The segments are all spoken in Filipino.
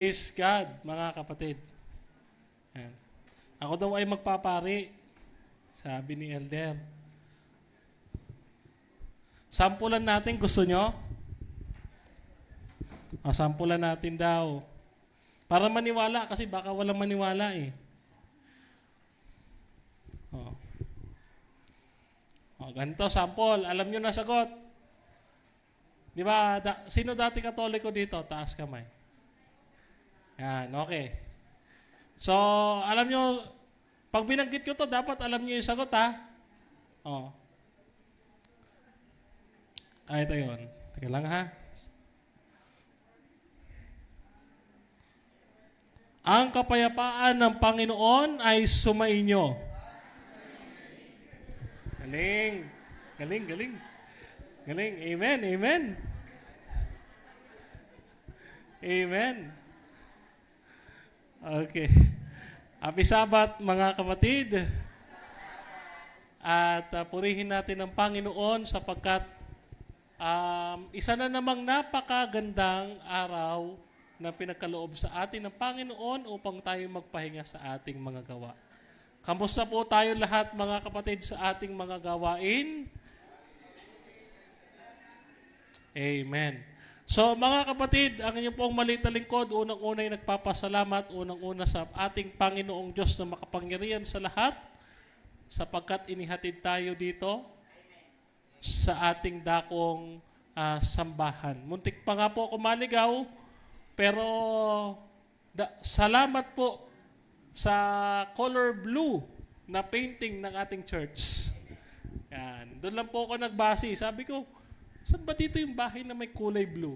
Praise God, mga kapatid. Yan. Ako daw ay magpapari, sabi ni Elder. Sampulan natin, gusto nyo? Sampulan natin daw. Para maniwala, kasi baka walang maniwala eh. O. Ganito, sample. Alam nyo na sagot. Di ba, sino dati Katoliko dito? Taas kamay. Yan, okay. So, alam nyo, pag binanggit ko to, dapat alam nyo yung sagot, ha? O. Ito yun. Teka lang, ha? Ang kapayapaan ng Panginoon ay sumainyo. Galing. Galing, galing. Galing. Amen, amen. Amen. Okay. Happy Sabbath, mga kapatid. At purihin natin ang Panginoon sapagkat isa na namang napakagandang araw na pinagkaloob sa atin ng Panginoon upang tayo magpahinga sa ating mga gawa. Kamusta po tayo lahat, mga kapatid, sa ating mga gawain? Amen. So, mga kapatid, ang inyong pong maliit na lingkod, unang-una ay nagpapasalamat, unang-una sa ating Panginoong Diyos na makapangyarihan sa lahat, sapagkat inihatid tayo dito sa ating dakong sambahan. Muntik pa nga po ako maligaw, pero salamat po sa color blue na painting ng ating church. Yan. Doon lang po ako nagbase. Sabi ko, saan ba dito yung bahay na may kulay blue?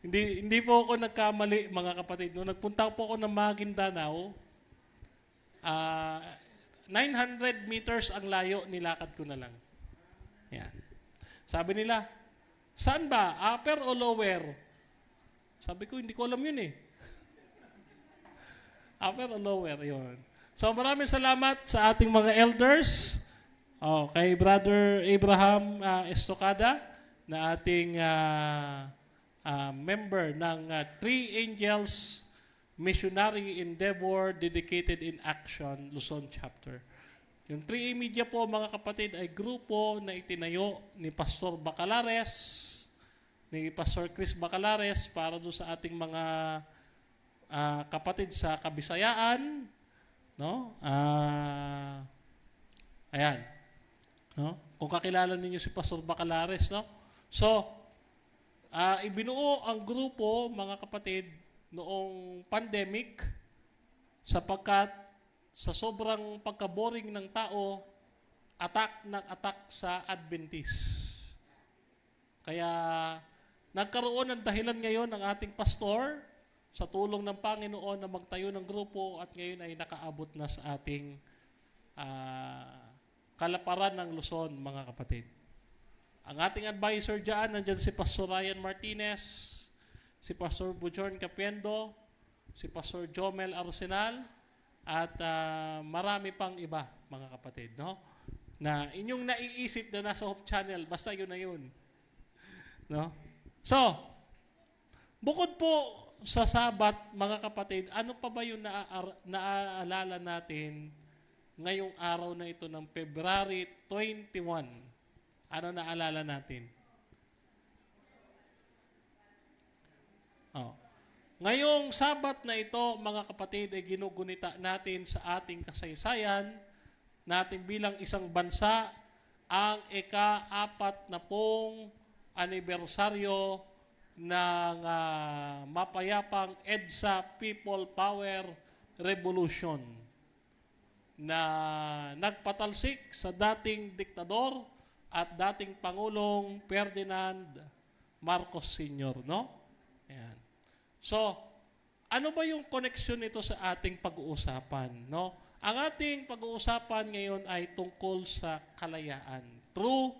hindi po ako nagkamali, mga kapatid. Nung nagpunta po ako ng Maguindanao, 900 meters ang layo, nilakad ko na lang. Yan. Sabi nila, saan ba? Upper o lower? Sabi ko, hindi ko alam yun eh. Upper o lower, yun. So maraming salamat sa ating mga elders, kay Brother Abraham Estocada, na ating member ng Three Angels Missionary Endeavor Dedicated in Action, Luzon Chapter. Yung 3A Media po, mga kapatid, ay grupo na itinayo ni Pastor Bacalares, ni Pastor Chris Bacalares, para doon sa ating mga kapatid sa Kabisayaan, no? Ayan. No? Kung kakilala ninyo si Pastor Bacalares, no? So, ibinuo ang grupo, mga kapatid, noong pandemic, sapagkat sa sobrang pagka-boring ng tao, attack sa Adventist. Kaya nagkaroon ng dahilan ngayon ng ating pastor sa tulong ng Panginoon na magtayo ng grupo at ngayon ay nakaabot na sa ating kalaparan ng Luzon, mga kapatid. Ang ating advisor dyan, nandyan si Pastor Ryan Martinez, si Pastor Bujorn Capiendo, si Pastor Jomel Arsenal, at marami pang iba, mga kapatid, no? Na inyong naiisip na nasa Hope Channel, basta yun na yun. No? So, bukod po sa Sabat, mga kapatid, ano pa ba yung naaalala natin ngayong araw na ito ng February 21? Ano naalala natin? Ngayong Sabat na ito, mga kapatid, ay ginugunita natin sa ating kasaysayan natin bilang isang bansa ang ika-40 anibersaryo ng mapayapang EDSA People Power Revolution na nagpatalsik sa dating diktador at dating Pangulong Ferdinand Marcos Sr., no? Ayan. So, ano ba yung koneksyon nito sa ating pag-uusapan, no? Ang ating pag-uusapan ngayon ay tungkol sa kalayaan. True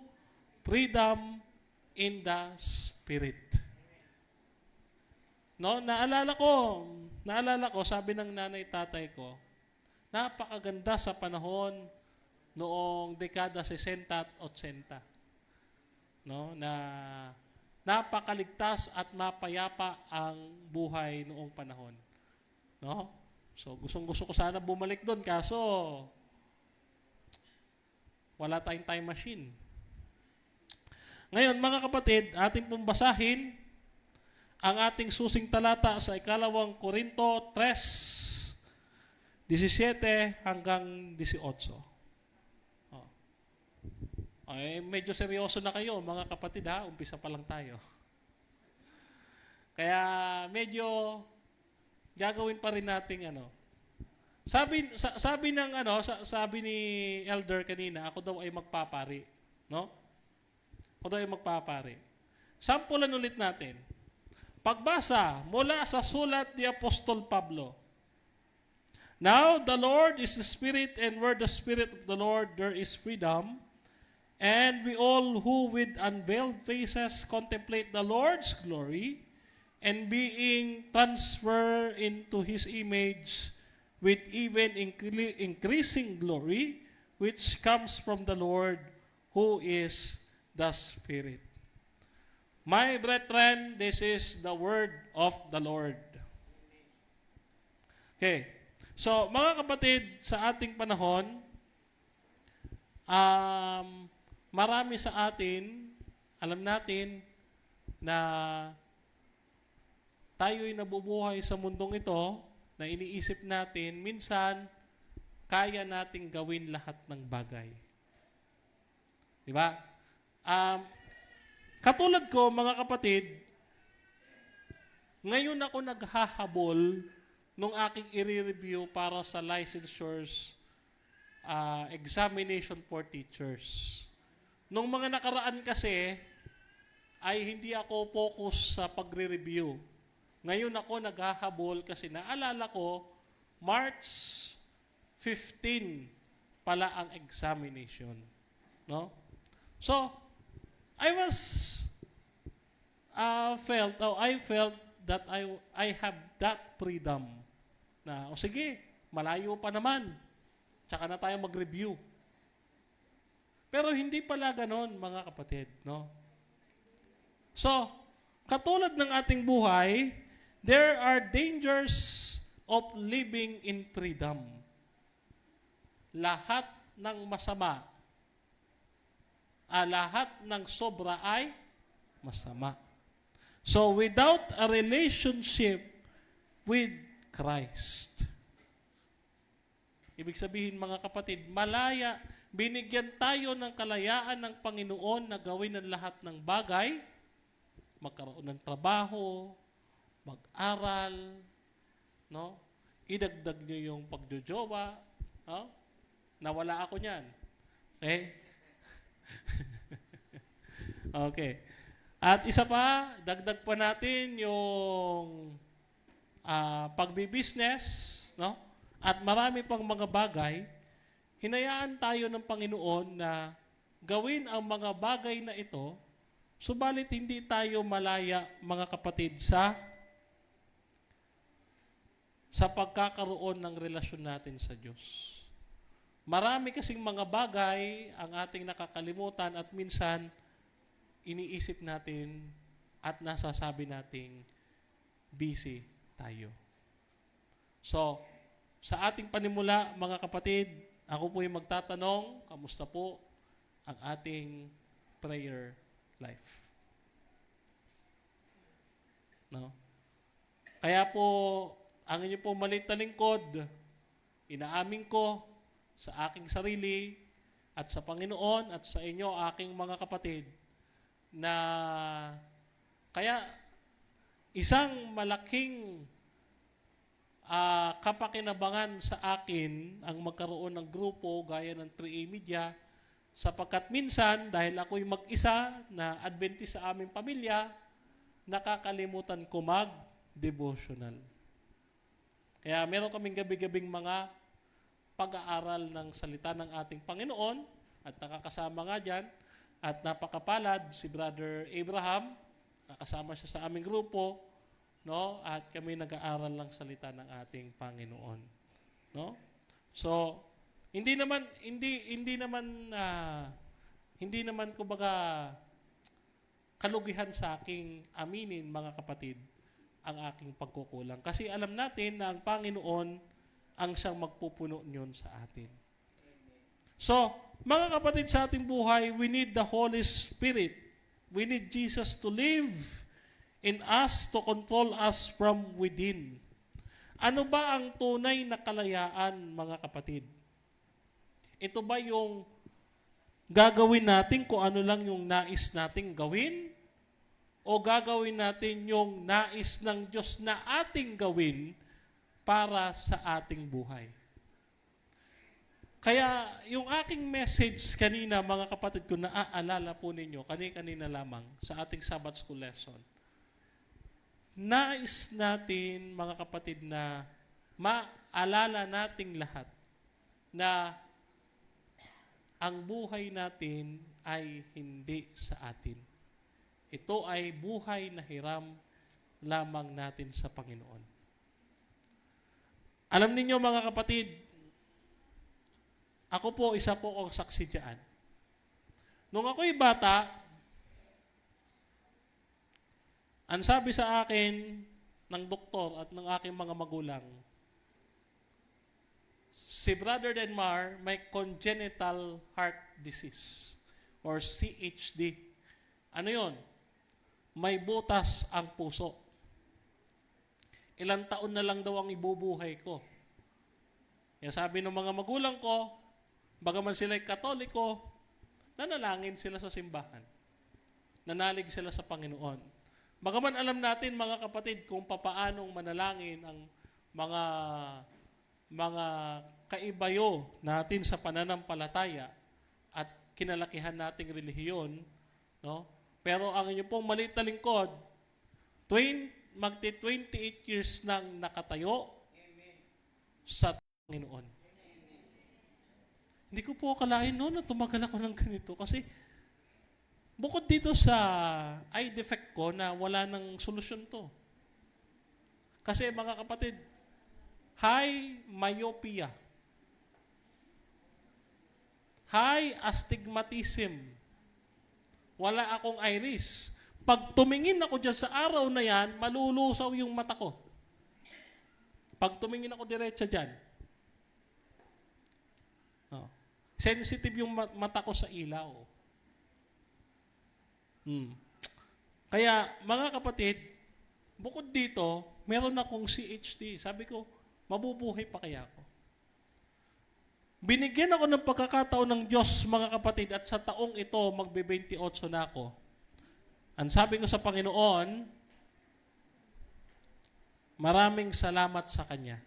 freedom in the Spirit. No, naalala ko, sabi ng nanay tatay ko, napakaganda sa panahon noong dekada 60 at 80. No, na napakaligtas at mapayapa ang buhay noong panahon. No? So, gustong-gusto ko sana bumalik doon, kaso wala tayong time machine. Ngayon, mga kapatid, ating pong basahin ang ating susing talata sa 2 Korinto 3:17 hanggang 18. Ay, medyo seryoso na kayo, mga kapatid ha. Umpisa pa lang tayo. Kaya medyo gagawin pa rin nating Sabi ni elder kanina, ako daw ay magpapari, no? Ako daw ay magpapari. Sampulan ulit natin. Pagbasa mula sa sulat ni Apostol Pablo. Now the Lord is the Spirit, and where the Spirit of the Lord there is freedom. And we all who with unveiled faces contemplate the Lord's glory, and being transferred into His image with even increasing glory, which comes from the Lord, who is the Spirit. My brethren, this is the word of the Lord. Okay. So, mga kapatid, sa ating panahon, marami sa atin, alam natin na tayo'y nabubuhay sa mundong ito na iniisip natin, minsan, kaya nating gawin lahat ng bagay. Di ba? Katulad ko, mga kapatid, ngayon ako naghahabol nung aking i-review para sa licensures examination for teachers. Nung mga nakaraan kasi, ay hindi ako focus sa pagre-review. Ngayon ako naghahabol kasi naalala ko, March 15 pala ang examination. No? So, I felt that I have that freedom na, sige, malayo pa naman. Tsaka na tayo mag-review. Pero hindi pala ganon, mga kapatid, no? So, katulad ng ating buhay, there are dangers of living in freedom. Lahat ng masama, lahat ng sobra ay masama. So, without a relationship with Christ, ibig sabihin, mga kapatid, binigyan tayo ng kalayaan ng Panginoon na gawin ang lahat ng bagay, magkaroon ng trabaho, mag-aral, no? Idagdag nyo yung pagjojowa, no? Nawala ako niyan. Okay? Okay. At isa pa, dagdag pa natin yung pagbibusiness, no? At marami pang mga bagay. Hinayaan tayo ng Panginoon na gawin ang mga bagay na ito, subalit hindi tayo malaya, mga kapatid, sa pagkakaroon ng relasyon natin sa Diyos. Marami kasing mga bagay ang ating nakakalimutan at minsan iniisip natin at nasasabi nating busy tayo. So, sa ating panimula, mga kapatid, ako po yung magtatanong, kamusta po ang ating prayer life? No? Kaya po, ang inyo po maliit na lingkod, inaamin ko sa aking sarili at sa Panginoon at sa inyo, aking mga kapatid, na kaya isang malaking kapakinabangan sa akin ang magkaroon ng grupo gaya ng 3A Media, sapagkat minsan, dahil ako'y mag-isa na Adventist sa aming pamilya, nakakalimutan ko mag-devotional. Kaya meron kaming gabi-gabing mga pag-aaral ng salita ng ating Panginoon at nakakasama nga dyan at napakapalad si Brother Abraham, nakasama siya sa aming grupo, no? At kami nag-aaral lang salita ng ating Panginoon, no? So, hindi naman kumbaga kalugihan sa aking aminin, mga kapatid, ang aking pagkukulang. Kasi alam natin na ang Panginoon ang siyang magpupuno niyon sa atin. So, mga kapatid, sa ating buhay, we need the Holy Spirit. We need Jesus to live in us, to control us from within. Ano ba ang tunay na kalayaan, mga kapatid? Ito ba yung gagawin natin kung ano lang yung nais nating gawin? O gagawin natin yung nais ng Diyos na ating gawin para sa ating buhay? Kaya yung aking message kanina, mga kapatid ko, naaalala po ninyo, kanina lamang sa ating Sabbath School lesson. Nais natin, mga kapatid, na maalala nating lahat na ang buhay natin ay hindi sa atin. Ito ay buhay na hiram lamang natin sa Panginoon. Alam niyo, mga kapatid, ako po, isa po akong saksi dyan. Nung ako'y bata, ang sabi sa akin ng doktor at ng aking mga magulang, si Brother Denmar may congenital heart disease or CHD. Ano yon? May butas ang puso. Ilang taon na lang daw ang ibubuhay ko. Kaya sabi ng mga magulang ko, bagaman sila'y Katoliko, nanalangin sila sa simbahan. Nanalig sila sa Panginoon. Bagaman alam natin, mga kapatid, kung papaanong manalangin ang mga kaibayo natin sa pananampalataya at kinalakihan nating relihiyon, no? Pero ang inyong pong maliit na lingkod, magti 28 years nang nakatayo sa Panginoon. Hindi ko po akalain na tumagal ako ng ganito kasi bukod dito sa eye defect ko na wala nang solusyon to. Kasi mga kapatid, high myopia, high astigmatism, wala akong iris. Pag tumingin ako dyan sa araw na yan, malulusaw yung mata ko. Pag tumingin ako diretsa dyan, sensitive yung mata ko sa ilaw. Kaya, mga kapatid, bukod dito, meron akong CHD. Sabi ko, mabubuhay pa kaya ako? Binigyan ako ng pagkakataon ng Diyos, mga kapatid, at sa taong ito, magbe-28 na ako. Ang sabi ko sa Panginoon, maraming salamat sa Kanya.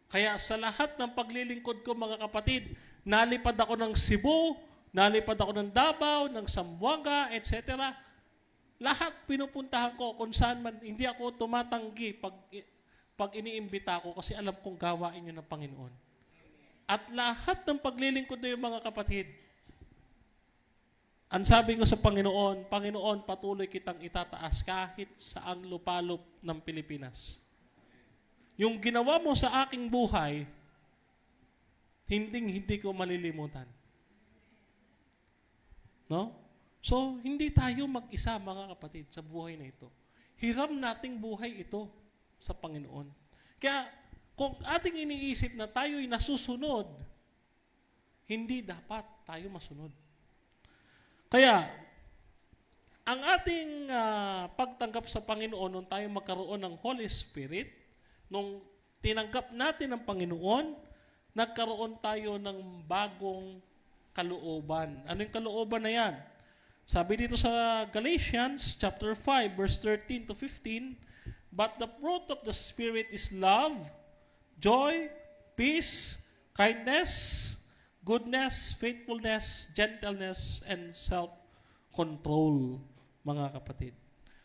Kaya sa lahat ng paglilingkod ko, mga kapatid, nalipad ako ng Cebu, nalipad ako ng Davao, ng Zamboanga, etc. Lahat pinupuntahan ko kung saan man, hindi ako tumatanggi pag iniimbita ko kasi alam kong gawain yun ng Panginoon. At lahat ng paglilingkod na yung mga kapatid, ang sabi ko sa Panginoon, Panginoon, patuloy kitang itataas kahit sa ang lupalop ng Pilipinas. Yung ginawa mo sa aking buhay, hindi ko malilimutan. No? So, hindi tayo mag-isa, mga kapatid, sa buhay na ito. Hiram nating buhay ito sa Panginoon. Kaya, kung ating iniisip na tayo'y nasusunod, hindi dapat tayo masunod. Kaya, ang ating pagtanggap sa Panginoon nung tayo magkaroon ng Holy Spirit, nung tinanggap natin ang Panginoon, nagkaroon tayo ng bagong kalooban. Ano yung kalooban na yan? Sabi dito sa Galatians chapter 5, verse 13 to 15, but the fruit of the Spirit is love, joy, peace, kindness, goodness, faithfulness, gentleness, and self-control, mga kapatid.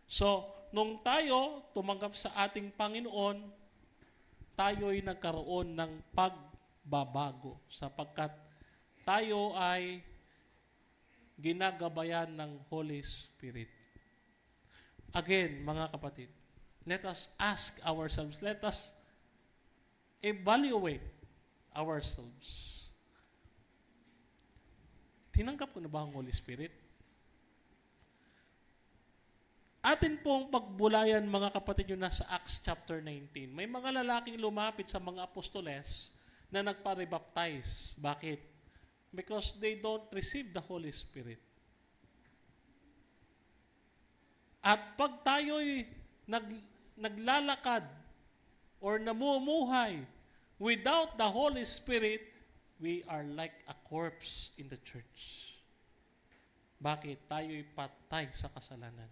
So, nung tayo tumanggap sa ating Panginoon, tayo'y nagkaroon ng pagbabago sapagkat tayo ay ginagabayan ng Holy Spirit. Again, mga kapatid, let us ask ourselves, let us evaluate ourselves. Tinanggap ko na ba ang Holy Spirit? Atin pong pagbulayan, mga kapatid, yung nasa Acts chapter 19. May mga lalaking lumapit sa mga apostoles na nagpa-rebaptize. Bakit? Because they don't receive the Holy Spirit. At pag tayo'y naglalakad or namumuhay without the Holy Spirit, we are like a corpse in the church. Bakit? Tayo'y patay sa kasalanan.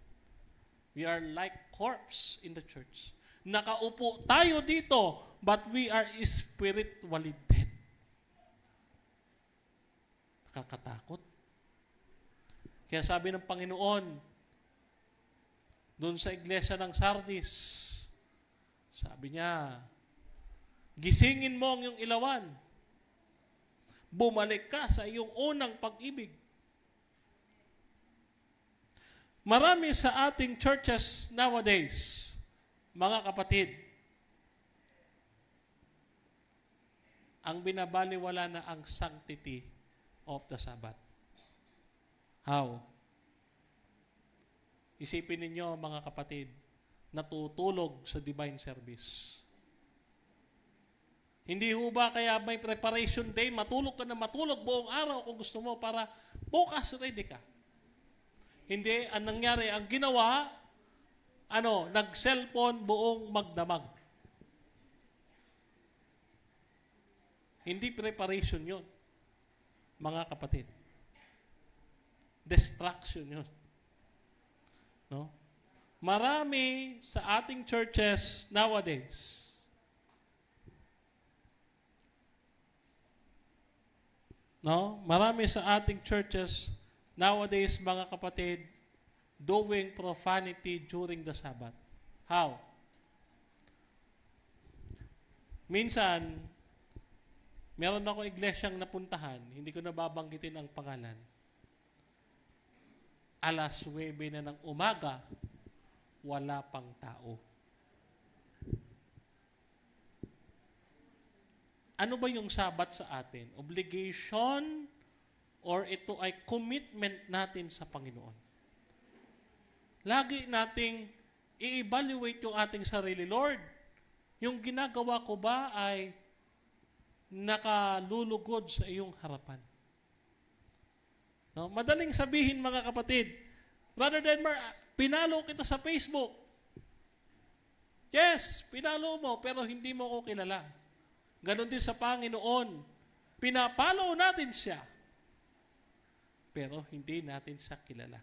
We are like corpse in the church. Nakaupo tayo dito, but we are spiritually dead. Nakakatakot. Kaya sabi ng Panginoon, doon sa iglesia ng Sardis, sabi niya, gisingin mo ang iyong ilawan. Bumalik ka sa iyong unang pag-ibig. Marami sa ating churches nowadays, mga kapatid, ang binabaliwala na ang sanctity of the Sabbath. How? Isipin ninyo, mga kapatid, natutulog sa divine service. Hindi ho ba kaya may preparation day, matulog ka na matulog buong araw kung gusto mo para bukas ready ka? Hindi, ang nangyari, ang ginawa, nag-cellphone buong magdamag. Hindi preparation yun, mga kapatid. Distraction yun. No? Marami sa ating churches nowadays, marami sa ating churches nowadays, mga kapatid, doing profanity during the Sabbath. How? Minsan, meron ako iglesyang napuntahan, hindi ko nababanggitin ang pangalan. Alas 9 na ng umaga, wala pang tao. Ano ba yung Sabbath sa atin? Obligation or ito ay commitment natin sa Panginoon? Lagi nating i-evaluate yung ating sarili. Lord, yung ginagawa ko ba ay nakalulugod sa iyong harapan? No? Madaling sabihin, mga kapatid, Brother Denmark, pinalo kita sa Facebook. Yes, pinalo mo, pero hindi mo ko kilala. Ganon din sa Panginoon. Pinapalo natin siya, pero hindi natin siya kilala.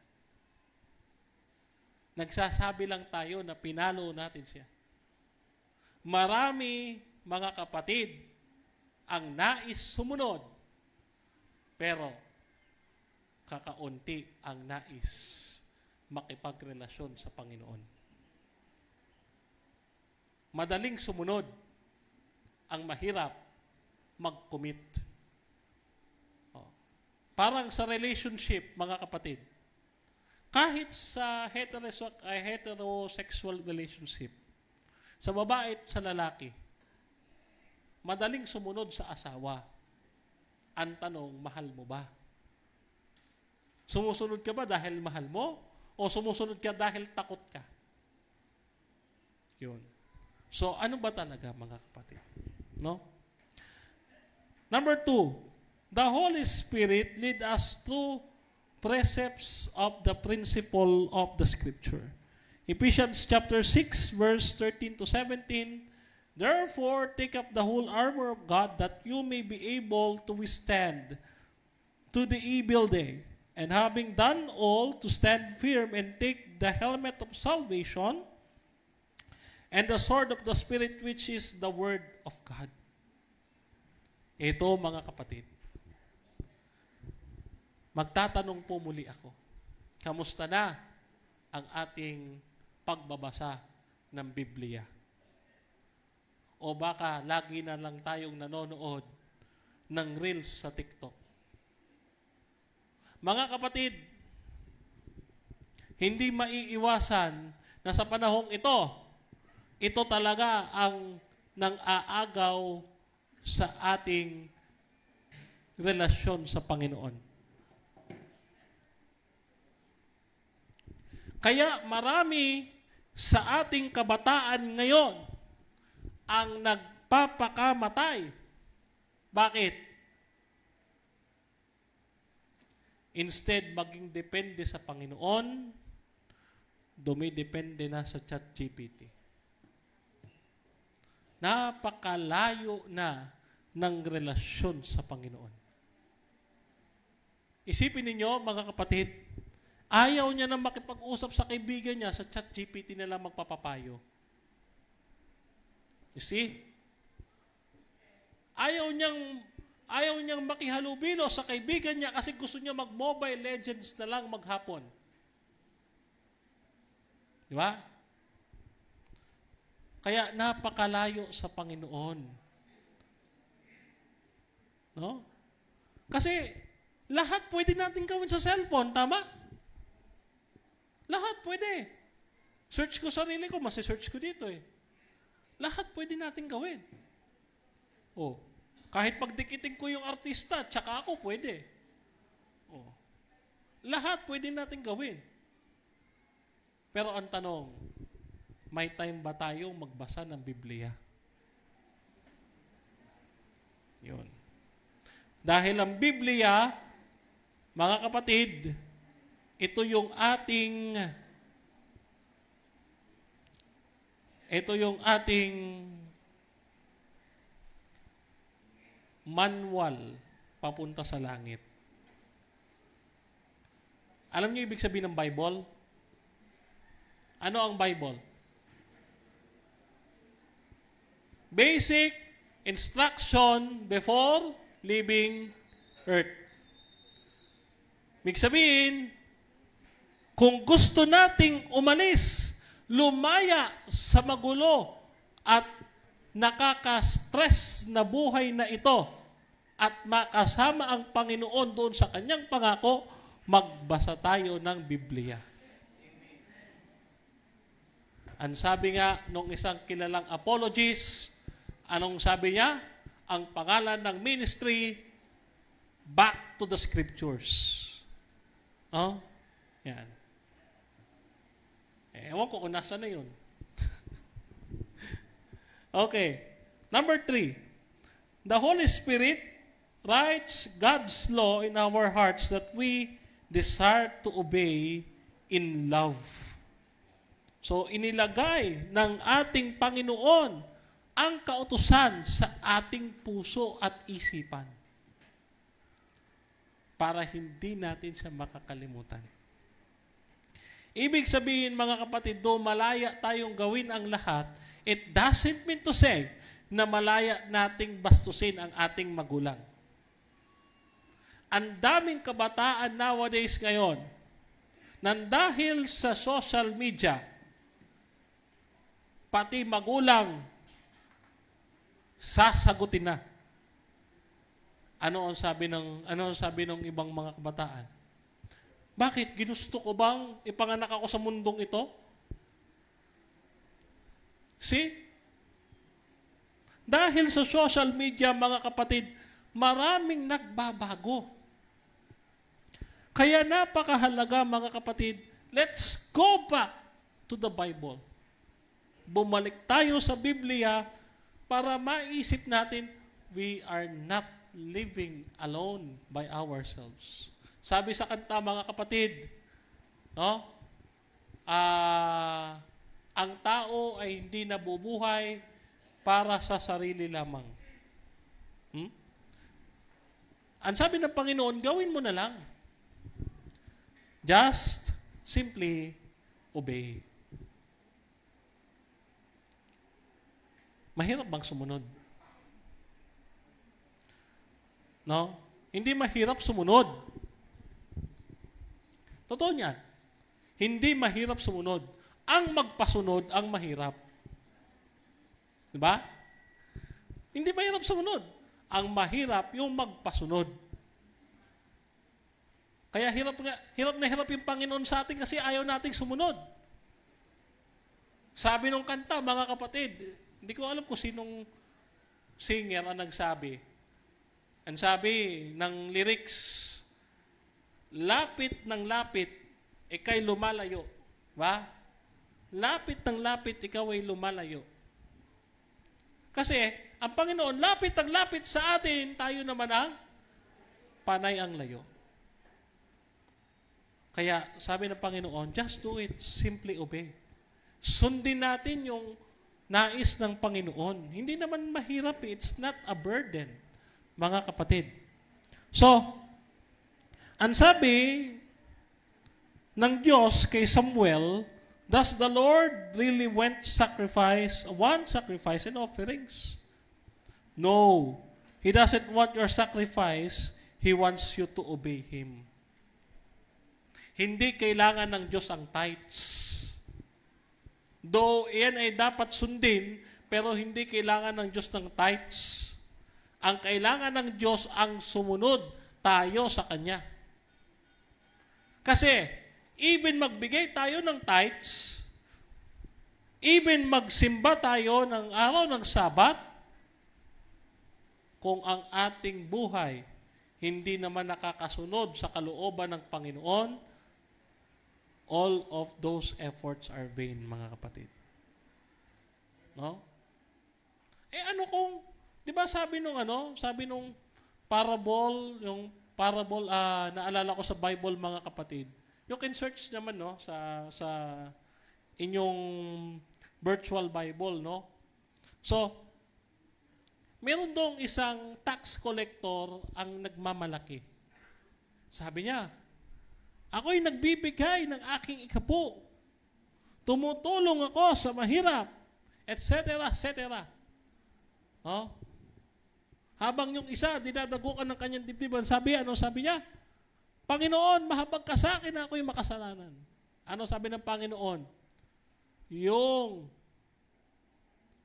Nagsasabi lang tayo na pinalo natin siya. Marami, mga kapatid, ang nais sumunod, pero kakaunti ang nais makipagrelasyon sa Panginoon. Madaling sumunod, ang mahirap mag-commit. Parang sa relationship, mga kapatid, kahit sa heterosexual relationship, sa babae at sa lalaki, madaling sumunod sa asawa. Ang tanong, mahal mo ba? Sumusunod ka ba dahil mahal mo? O sumusunod ka dahil takot ka? Yun. So, ano ba talaga, mga kapatid? No? Number 2, the Holy Spirit lead us through precepts of the principle of the Scripture. Ephesians chapter 6, verse 13 to 17, therefore, take up the whole armor of God that you may be able to withstand to the evil day. And having done all, to stand firm and take the helmet of salvation and the sword of the Spirit, which is the Word of God. Ito, mga kapatid, magtatanong po muli ako, kamusta na ang ating pagbabasa ng Biblia? O baka lagi na lang tayong nanonood ng reels sa TikTok? Mga kapatid, hindi maiiwasan na sa panahong ito talaga ang nang-aagaw sa ating relasyon sa Panginoon. Kaya marami sa ating kabataan ngayon ang nagpapakamatay. Bakit? Instead, maging depende sa Panginoon, dumidepende na sa ChatGPT. Napakalayo na ng relasyon sa Panginoon. Isipin ninyo, mga kapatid, ayaw niya na makipag-usap sa kaibigan niya, sa ChatGPT na lang magpapapayo. You see? Ayaw niyang makihalubilo sa kaibigan niya kasi gusto niya mag-Mobile Legends na lang maghapon. Di ba? Kaya napakalayo sa Panginoon. No? Kasi lahat pwede natin gawin sa cellphone, tama? Lahat pwede. Search ko sarili ko, masi-search ko dito eh. Lahat pwede natin gawin. Oh, kahit pagdikitin ko yung artista, tsaka ako pwede. Oh. Lahat pwede natin gawin. Pero ang tanong, may time ba tayong magbasa ng Biblia? Yun. Dahil ang Biblia, mga kapatid, ito yung ating manual papunta sa langit. Alam niyo ibig sabihin ng Bible? Ano ang Bible? Basic instruction before leaving earth. Ibig sabihin, kung gusto nating umalis, lumaya sa magulo at nakaka-stress na buhay na ito at makasama ang Panginoon doon sa kanyang pangako, magbasa tayo ng Biblia. Ang sabi nga nung isang kilalang apologist, anong sabi niya? Ang pangalan ng ministry, Back to the Scriptures. Oh? Yan. Ewan ko kung nasa na yun. Okay. Number 3. The Holy Spirit writes God's law in our hearts that we desire to obey in love. So, inilagay ng ating Panginoon ang kautusan sa ating puso at isipan para hindi natin siya makakalimutan. Ibig sabihin, mga kapatid, do malaya tayong gawin ang lahat, it doesn't mean to say na malaya nating bastusin ang ating magulang. Ang daming kabataan nowadays ngayon, nang dahil sa social media, pati magulang, sasagutin na. Ano ang sabi ng ibang mga kabataan? Bakit? Ginusto ko bang ipanganak ako sa mundong ito? See? Dahil sa social media, mga kapatid, maraming nagbabago. Kaya napakahalaga, mga kapatid, let's go back to the Bible. Bumalik tayo sa Biblia para maisip natin, we are not living alone by ourselves. Sabi sa kanta, mga kapatid, no? Ang tao ay hindi nabubuhay para sa sarili lamang. Ang sabi ng Panginoon, gawin mo na lang. Just simply obey. Mahirap bang sumunod? No? Hindi mahirap sumunod. Totoo niyan. Hindi mahirap sumunod. Ang magpasunod ang mahirap. Diba? Hindi mahirap sumunod. Ang mahirap yung magpasunod. Kaya hirap na hirap yung Panginoon sa atin kasi ayaw nating sumunod. Sabi nung kanta, mga kapatid, hindi ko alam kung sinong singer ang nagsabi. Ang sabi ng lyrics, lapit ng lapit, ika'y lumalayo. Ba? Lapit ng lapit, ikaw ay lumalayo. Kasi, ang Panginoon, lapit ang lapit sa atin, tayo naman ang panay ang layo. Kaya, sabi ng Panginoon, just do it, simply obey. Sundin natin yung nais ng Panginoon. Hindi naman mahirap, it's not a burden, mga kapatid. So, ang sabi ng Diyos kay Samuel, does the Lord really want sacrifice and offerings? No. He doesn't want your sacrifice. He wants you to obey Him. Hindi kailangan ng Diyos ang tithes. Though iyan ay dapat sundin, pero hindi kailangan ng Diyos ng tithes. Ang kailangan ng Diyos ang sumunod tayo sa Kanya. Kasi, even magbigay tayo ng tithes, even magsimba tayo ng araw ng Sabat, kung ang ating buhay hindi naman nakakasunod sa kalooban ng Panginoon, all of those efforts are vain, mga kapatid. No? Ano kung, di ba sabi nung parable, yung parable, naalala ko sa Bible, mga kapatid. You can search naman, no, sa inyong virtual Bible, no? So, meron dong isang tax collector ang nagmamalaki. Sabi niya, ako'y nagbibigay ng aking ikapo. Tumutulong ako sa mahirap, etc., etc. Oh? Habang yung isa, dinadagukan ng kanyang dibdiban, sabi niya? Panginoon, mahabag ka sa akin na ako'y makasalanan. Ano sabi ng Panginoon?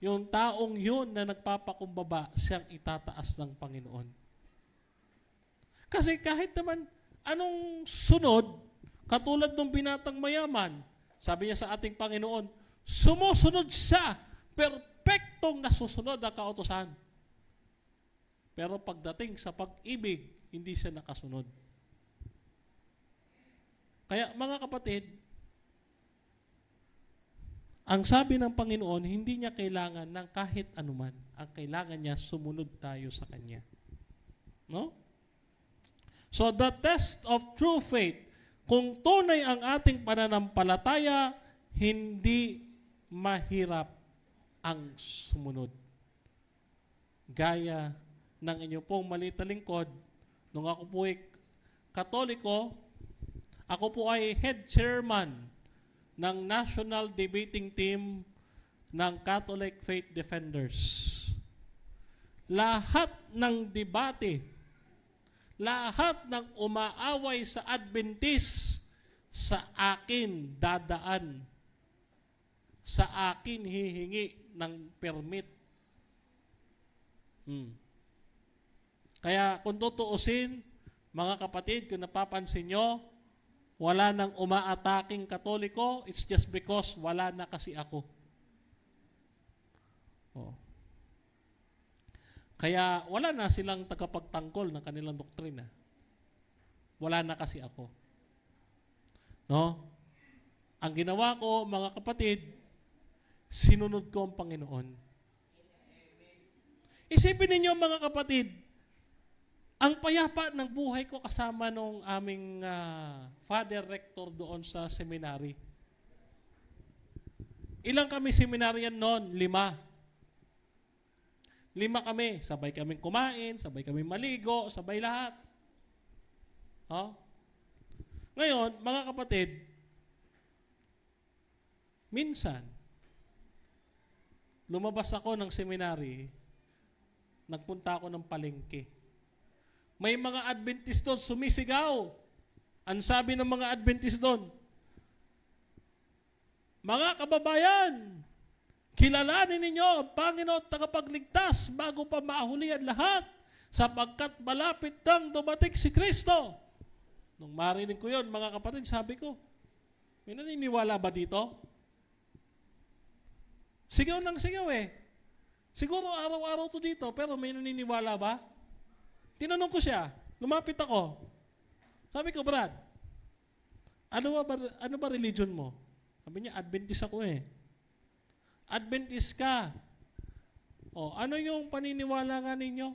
Yung taong yun na nagpapakumbaba, siyang itataas ng Panginoon. Kasi kahit naman anong sunod, katulad ng binatang mayaman, sabi niya sa ating Panginoon, sumusunod siya, perpektong nasusunod ang kautusan. Pero pagdating sa pag-ibig, hindi siya nakasunod. Kaya mga kapatid, ang sabi ng Panginoon, hindi niya kailangan ng kahit anuman. Ang kailangan niya, sumunod tayo sa Kanya. No? So the test of true faith, kung tunay ang ating pananampalataya, hindi mahirap ang sumunod. Gaya ng inyong pong maliit na lingkod, nung ako po ay Katoliko, ako po ay head chairman ng National Debating Team ng Catholic Faith Defenders. Lahat ng debate, lahat ng umaaway sa Adventist, sa akin dadaan, sa akin hihingi ng permit. Kaya kung tutuusin, mga kapatid, kung napapansin nyo, wala nang umaataking Katoliko, it's just because wala na kasi ako. Oh. Kaya wala na silang tagapagtanggol ng kanilang doktrina. Wala na kasi ako. No? Ang ginawa ko, mga kapatid, sinunod ko ang Panginoon. Isipin ninyo, mga kapatid, ang payapa ng buhay ko kasama nung aming father rector doon sa seminary. Ilang kami seminaryan noon? 5 kami. Sabay kaming kumain, sabay kaming maligo, sabay lahat. Ngayon, mga kapatid, minsan, lumabas ako ng seminary, nagpunta ako ng palengke. May mga Adventist doon, sumisigaw. Ang sabi ng mga Adventist doon, mga kababayan, kilalanin ninyo ang Panginoon tagapagligtas bago pa mahuli ang lahat, sapagkat malapit nang dumating si Kristo. Nung marinig ko yon, mga kapatid, sabi ko, may naniniwala ba dito? Sigaw ng sigaw eh. Siguro araw-araw to dito, pero may naniniwala ba? Tinanong ko siya, lumapit ako. Sabi ko, Brad, ano ba religion mo? Sabi niya, Adventist ako eh. Adventist ka. O, ano yung paniniwala nga ninyo?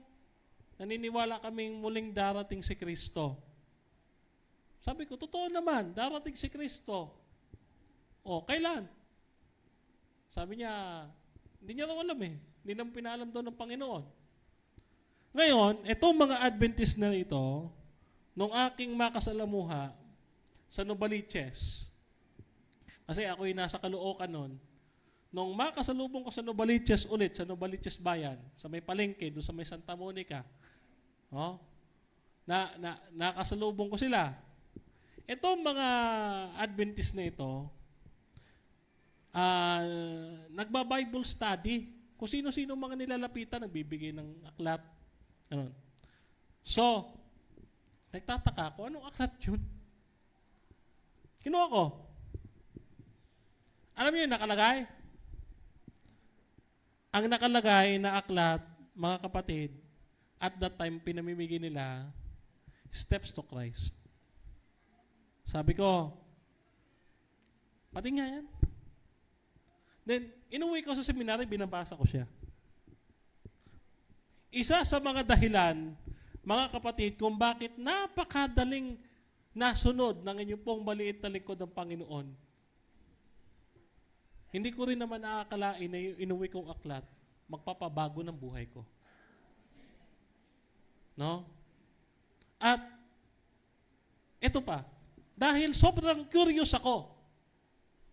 Naniniwala kaming muling darating si Kristo. Sabi ko, totoo naman, darating si Kristo. O, kailan? Sabi niya, hindi niya raw alam eh. Hindi naman pinaalam doon ng Panginoon. Ngayon, itong mga Adventist na ito, nung aking makasalamuha sa Novaliches, kasi ako'y nasa Caloocan noon, nung makasalubong ko sa Novaliches ulit, sa Novaliches Bayan, sa may palengke, doon sa may Santa Monica, nakasalubong ko sila. Itong mga Adventist na ito, nagba-Bible study. Kung sino-sino mga nilalapitan, nagbibigay ng aklat. Ano. So, nagtataka ako, anong aklat yun? Kinuha ko. Alam niyo yung nakalagay? Ang nakalagay na aklat, mga kapatid, at that time, pinamimigay nila, Steps to Christ. Sabi ko, pati nga yan. Then, inuwi ko sa seminary, binabasa ko siya. Isa sa mga dahilan, mga kapatid, kung bakit napakadaling nasunod ng inyong pong maliit na lingkod ng Panginoon. Hindi ko rin naman nakakalain na yung inuwi kong aklat, magpapabago ng buhay ko. No? At, ito pa, dahil sobrang curious ako.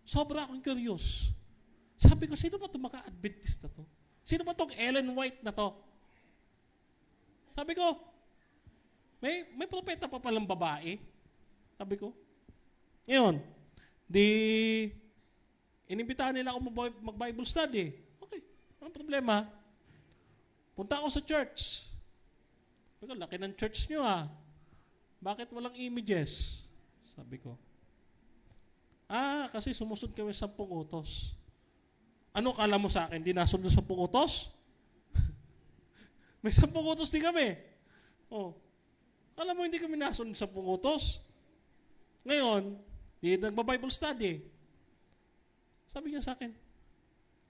Sobra akong curious. Sabi ko, sino ba itong mga Adventist na to? Sino ba itong Ellen White na to? Sabi ko, may propeta pa palang babae. Sabi ko. Ngayon, inimbitahan nila ako mag-Bible study. Okay, walang problema. Punta ako sa church. Sabi ko, laki ng church nyo ah. Bakit walang images? Sabi ko. Kasi sumusunod kami sa 10 utos. Ano kala mo sa akin? Di nasunod sa 10 utos? May 10 utos din kami. Kala mo hindi kami nasunod sa 10 utos? Ngayon, nagba-Bible study. Sabi niya sa akin,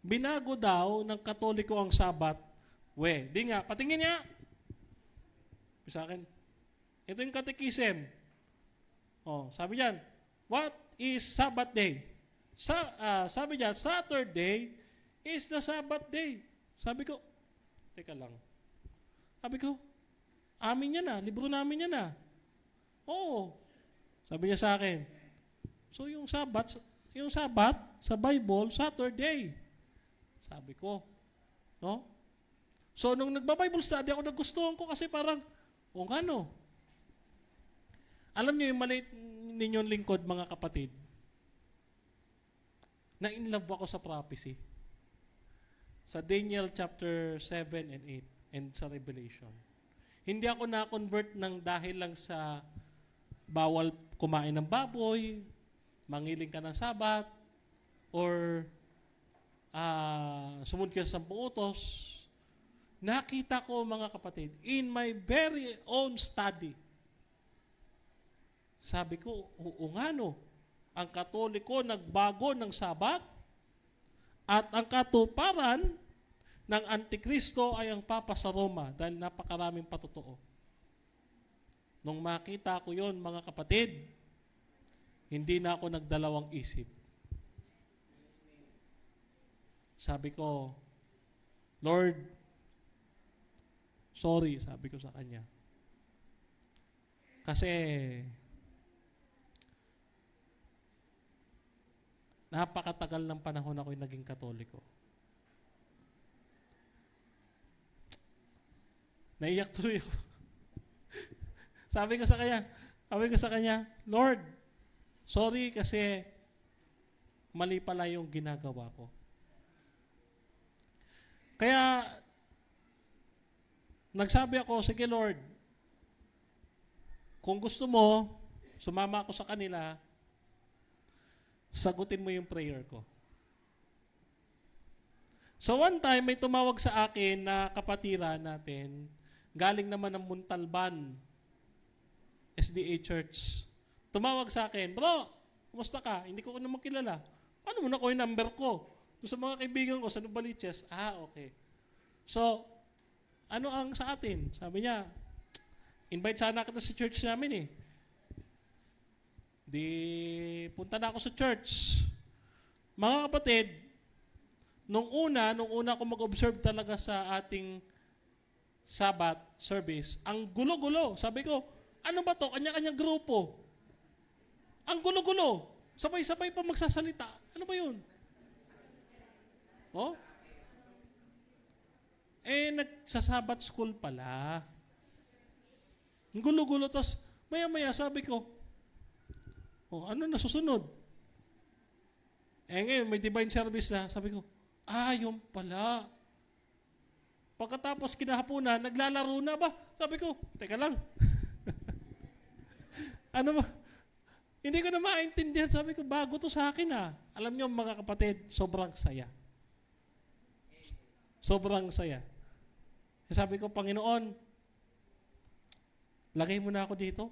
binago daw ng Katoliko ang Sabat. Di nga, patingin niya. Sabi sa akin, ito yung catechism. Sabi niyan, what is Sabbath day? Sabi niya, Saturday is the Sabbath day. Sabi ko, teka lang. Sabi ko, amin yan libro namin yan Oo. Sabi niya sa akin, so yung Sabbath sa Bible, Saturday. Sabi ko, no? So nung nagba-Bible study ako, nagustuhan ko kasi parang, alam niyo yung maliit ninyong lingkod, mga kapatid, na in love ako sa prophecy. Sa Daniel chapter 7 and 8 and sa Revelation. Hindi ako na-convert ng dahil lang sa bawal kumain ng baboy, mangiling ka ng Sabat, or sumunod ka sa 10 utos. Nakita ko, mga kapatid, in my very own study, sabi ko, ang Katoliko nagbago ng Sabat at ang katuparan ng Antikristo ay ang Papa sa Roma dahil napakaraming patotoo. Nung makita ko yon, mga kapatid, hindi na ako nagdalawang isip. Sabi ko, Lord, sorry, sabi ko sa Kanya. Kasi napakatagal ng panahon ako'y naging Katoliko. Naiyak tuloy ako. Sabi ko sa kanya, Lord, sorry kasi mali pala yung ginagawa ko. Kaya, nagsabi ako, sige Lord, kung gusto mo, sumama ako sa kanila, sagutin mo yung prayer ko. So one time, may tumawag sa akin na kapatira natin, galing naman ng Muntalban, SDA Church. Tumawag sa akin, bro, kumusta ka? Hindi ko naman kilala. Paano mo nakuha yung number ko? Doon sa mga kaibigan ko sa Novaliches, okay. So, ano ang sa atin? Sabi niya, invite sana kita sa church namin eh. Di, punta na ako sa church. Mga kapatid, nung una ako mag-observe talaga sa ating Sabbath service, ang gulo-gulo. Sabi ko, ano ba to? Kanya-kanyang grupo. Ang gulo-gulo. Sabay-sabay pa magsasalita. Ano ba yun? Oh? Nagsa-Sabbath school pala. Ang gulo-gulo. Tapos, maya-maya sabi ko, ano na susunod? Ngayon, may divine service na. Sabi ko, yun pala. Pagkatapos kinahaponan, naglalaro na ba? Sabi ko, teka lang. Ano ba? Hindi ko na maintindihan. Sabi ko, bago to sa akin Alam niyo mga kapatid, sobrang saya. Sobrang saya. Sabi ko, Panginoon, lagay mo na ako dito.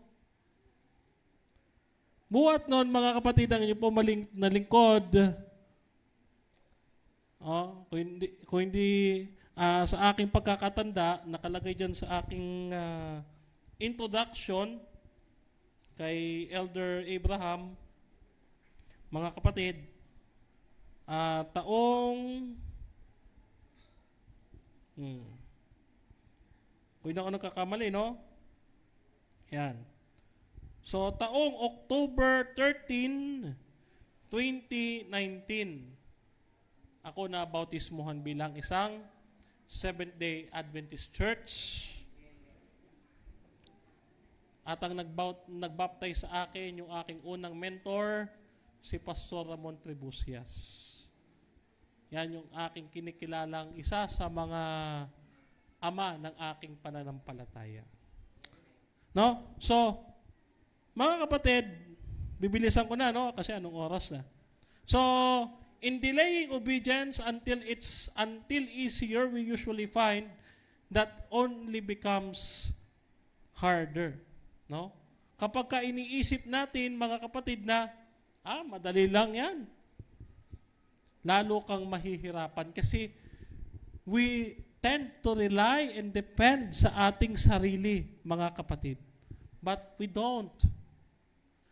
Buhat noon, mga kapatid, ang inyo po na lingkod, kung hindi sa aking pagkakatanda, nakalagay dyan sa aking introduction kay Elder Abraham, mga kapatid, taong kung hindi ako nagkakamali, no? Yan. So, taong October 13, 2019, ako na bautismuhan bilang isang Seventh-day Adventist Church. At ang nagbaptize sa akin, yung aking unang mentor, si Pastor Ramon Tribucias. Yan yung aking kinikilalang isa sa mga ama ng aking pananampalataya. No? So, mga kapatid, bibilisan ko na, no? Kasi anong oras na. So, in delaying obedience until easier, we usually find that only becomes harder. No? Kapag ka iniisip natin, mga kapatid, na madali lang yan. Lalo kang mahihirapan kasi we tend to rely and depend sa ating sarili, mga kapatid. But we don't.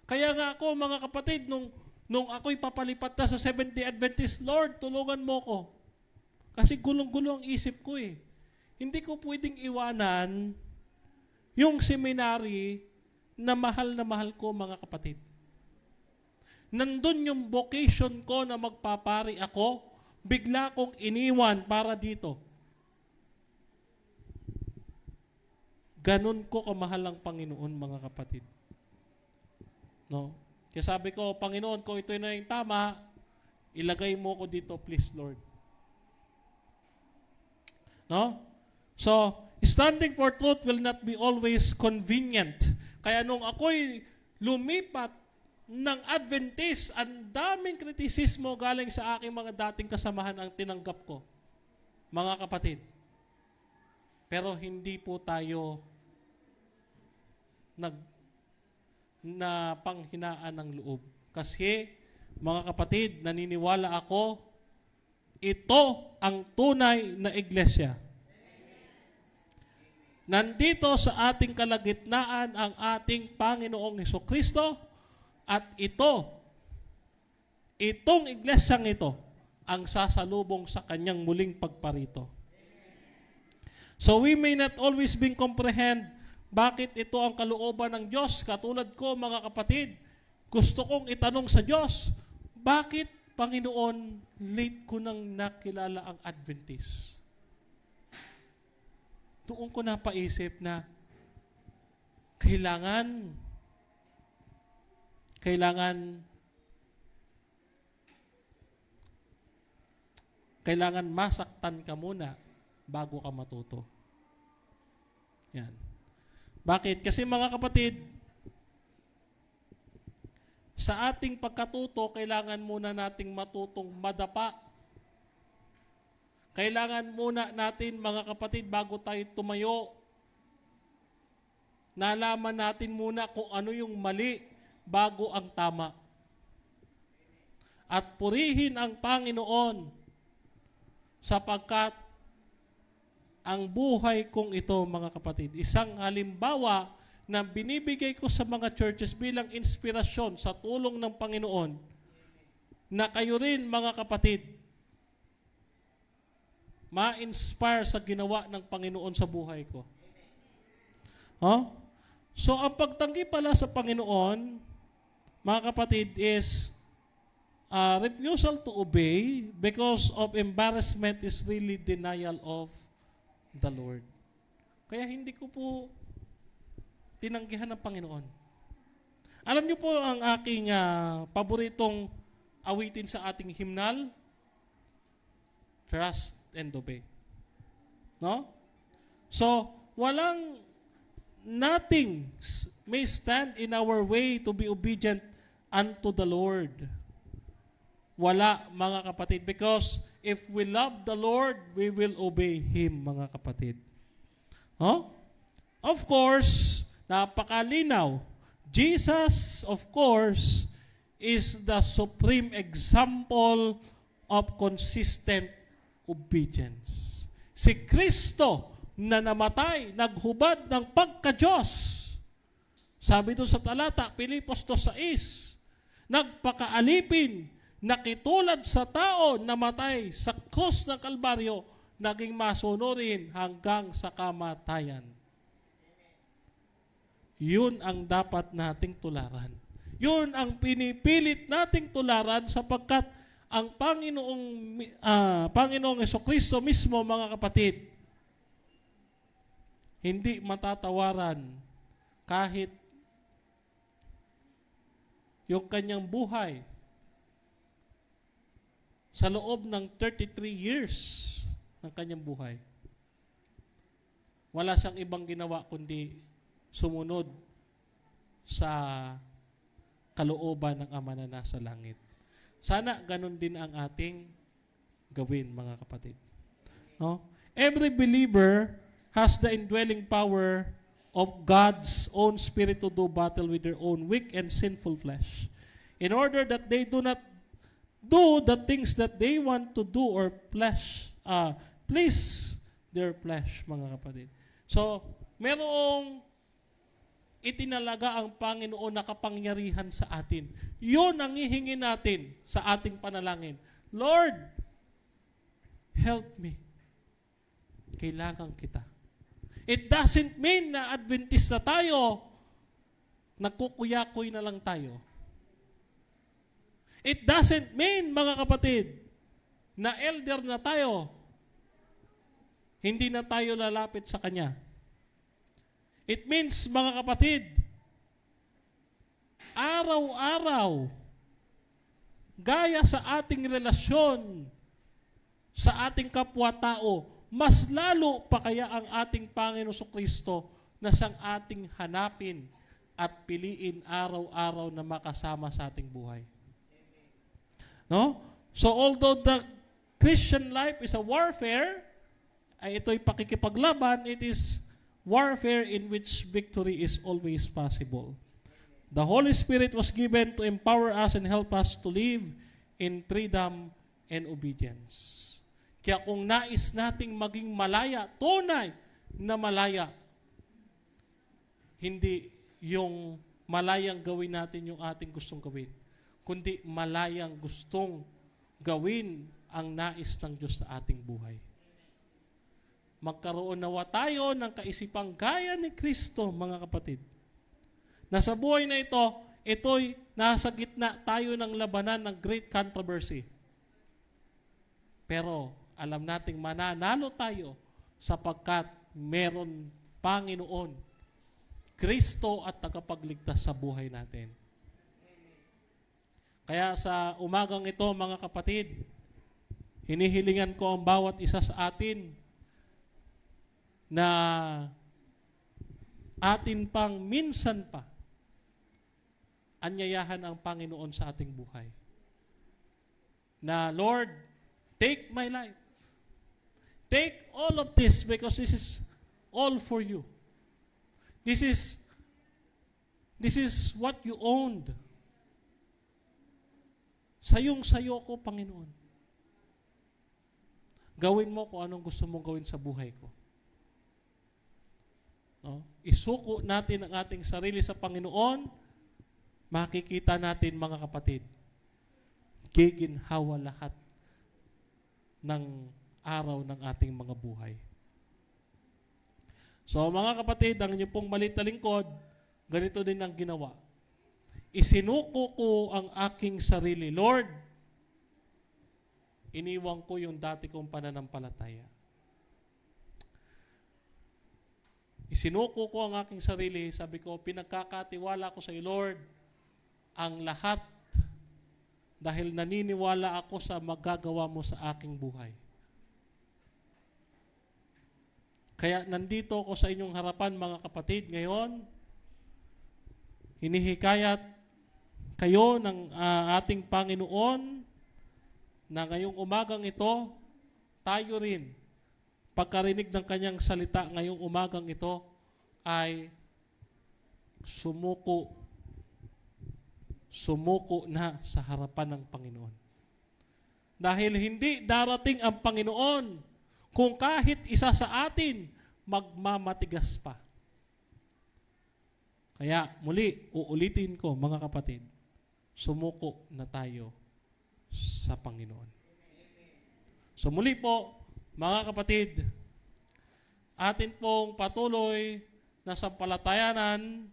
Kaya nga ako, mga kapatid, nung ako'y papalipat na sa Seventh-day Adventist, Lord, tulungan mo ko. Kasi gulong-gulo ang isip ko eh. Hindi ko pwedeng iwanan yung seminary na mahal ko, mga kapatid. Nandun yung vocation ko na magpapari ako, bigla kong iniwan para dito. Ganon ko kamahal ang Panginoon, mga kapatid. No? Kaya sabi ko, Panginoon, kung ito na yung tama, ilagay mo ko dito, please, Lord. No? So, standing for truth will not be always convenient. Kaya nung ako'y lumipat ng Adventist, ang daming kritisismo galing sa aking mga dating kasamahan ang tinanggap ko. Mga kapatid. Pero hindi po tayo na panghinaan ng loob. Kasi, mga kapatid, naniniwala ako, ito ang tunay na iglesia. Nandito sa ating kalagitnaan ang ating Panginoong Hesukristo at itong iglesyang ito, ang sasalubong sa kanyang muling pagparito. So we may not always comprehend bakit ito ang kalooban ng Diyos. Katulad ko, mga kapatid, gusto kong itanong sa Diyos, bakit, Panginoon, late ko nang nakilala ang Adventist? Doon ko napaisip na kailangan masaktan ka muna bago ka matuto. Yan. Bakit? Kasi mga kapatid, sa ating pagkatuto, kailangan muna nating matutong madapa. Kailangan muna natin, mga kapatid, bago tayo tumayo, nalaman natin muna kung ano yung mali bago ang tama. at purihin ang Panginoon sapagkat ang buhay kong ito, mga kapatid, isang halimbawa na binibigay ko sa mga churches bilang inspirasyon sa tulong ng Panginoon na kayo rin, mga kapatid, ma-inspire sa ginawa ng Panginoon sa buhay ko. Huh? So, ang pagtanggi pala sa Panginoon, mga kapatid, is refusal to obey because of embarrassment is really denial of the Lord. Kaya hindi ko po tinanggihan ng Panginoon. Alam niyo po ang aking paboritong awitin sa ating hymnal? Trust and obey. No? So, nothing may stand in our way to be obedient unto the Lord. Wala, mga kapatid, because if we love the Lord, we will obey Him, mga kapatid. Huh? Of course, napakalinaw. Jesus, of course, is the supreme example of consistent obedience. Si Kristo na namatay, naghubad ng pagka-Diyos. Sabi doon sa talata, Pilipos 2:6, nagpakaalipin, nakitulad sa tao, namatay sa krus ng Kalbaryo, naging masunurin hanggang sa kamatayan. Yun ang dapat nating tularan. Yun ang pinipilit nating tularan sapagkat ang Panginoong Jesucristo mismo, mga kapatid, hindi matatawaran kahit yung kanyang buhay sa loob ng 33 years ng kanyang buhay. Wala siyang ibang ginawa kundi sumunod sa kalooban ng Ama na nasa langit. Sana ganun din ang ating gawin, mga kapatid. No? Every believer has the indwelling power of God's own Spirit to do battle with their own weak and sinful flesh, in order that they do not do the things that they want to do or please their flesh, mga kapatid. So, merong itinalaga ang Panginoon na kapangyarihan sa atin. Yun ang hihingi natin sa ating panalangin. Lord, help me. Kailangan kita. It doesn't mean na Adventist na tayo, nagkukuyakoy na lang tayo. It doesn't mean, mga kapatid, na elder na tayo, hindi na tayo lalapit sa Kanya. It means, mga kapatid, araw-araw, gaya sa ating relasyon sa ating kapwa-tao, mas lalo pa kaya ang ating Panginoon Kristo na siyang ating hanapin at piliin araw-araw na makasama sa ating buhay. No? So although the Christian life is a warfare, ay ito'y pakikipaglaban, it is warfare in which victory is always possible. The Holy Spirit was given to empower us and help us to live in freedom and obedience. Kaya kung nais nating maging malaya, tunay na malaya, hindi yung malayang gawin natin yung ating gustong gawin, kundi malayang gustong gawin ang nais ng Diyos sa ating buhay. Magkaroon nawa tayo ng kaisipang gaya ni Kristo, mga kapatid. Na sa buhay na ito, ito'y nasa gitna tayo ng labanan ng great controversy. Pero alam nating mananalo tayo sapagkat meron Panginoon, Kristo at tagapagligtas sa buhay natin. Kaya sa umagang ito, mga kapatid, hinihilingan ko ang bawat isa sa atin na atin pang minsan pa anyayahan ang Panginoon sa ating buhay. Na, Lord, take my life. Take all of this because this is all for you. This is what you owned. Sayong-sayo ko, Panginoon. Gawin mo kung anong gusto mong gawin sa buhay ko. No? Isuko natin ang ating sarili sa Panginoon, makikita natin, mga kapatid, giginhawa lahat ng araw ng ating mga buhay. So mga kapatid, ang inyong pong maliit na lingkod, ganito din ang ginawa. Isinuko ko ang aking sarili. Lord, iniwang ko yung dati kong pananampalataya. Isinuko ko ang aking sarili. Sabi ko, pinagkakatiwala ko sa iyo, Lord, ang lahat dahil naniniwala ako sa magagawa mo sa aking buhay. Kaya nandito ako sa inyong harapan, mga kapatid, ngayon, hinihikayat kayo ng ating Panginoon na ngayong umagang ito, tayo rin, pagkarinig ng kanyang salita ngayong umagang ito, ay sumuko na sa harapan ng Panginoon. Dahil hindi darating ang Panginoon kung kahit isa sa atin magmamatigas pa. Kaya muli, uulitin ko, mga kapatid, sumuko na tayo sa Panginoon. So muli po, mga kapatid, atin pong patuloy na sampalatayanan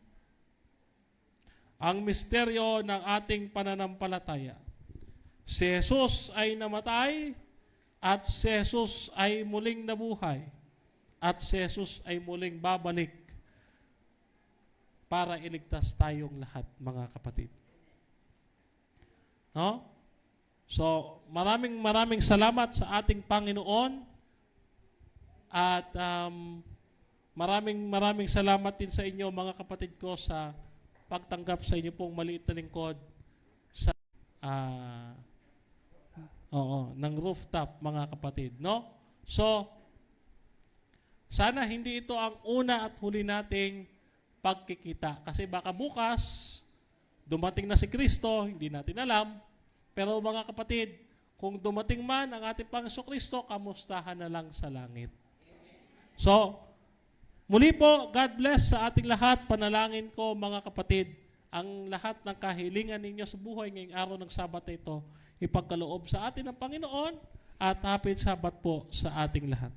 ang misteryo ng ating pananampalataya. Si Jesus ay namatay at si Jesus ay muling nabuhay at si Jesus ay muling babalik para iligtas tayong lahat, mga kapatid. No? So, maraming salamat sa ating Panginoon at maraming salamat din sa inyo, mga kapatid ko, sa pagtanggap sa inyo pong maliit na lingkod sa ng rooftop, mga kapatid, no? So, sana hindi ito ang una at huli nating pagkikita. Kasi baka bukas, dumating na si Kristo, hindi natin alam. Pero mga kapatid, kung dumating man ang ating Panginoon Kristo, kamustahan na lang sa langit. So, muli po, God bless sa ating lahat. Panalangin ko, mga kapatid, ang lahat ng kahilingan ninyo sa buhay ngayong araw ng Sabat ito, ipagkaloob sa atin ng Panginoon at happy Sabat po sa ating lahat.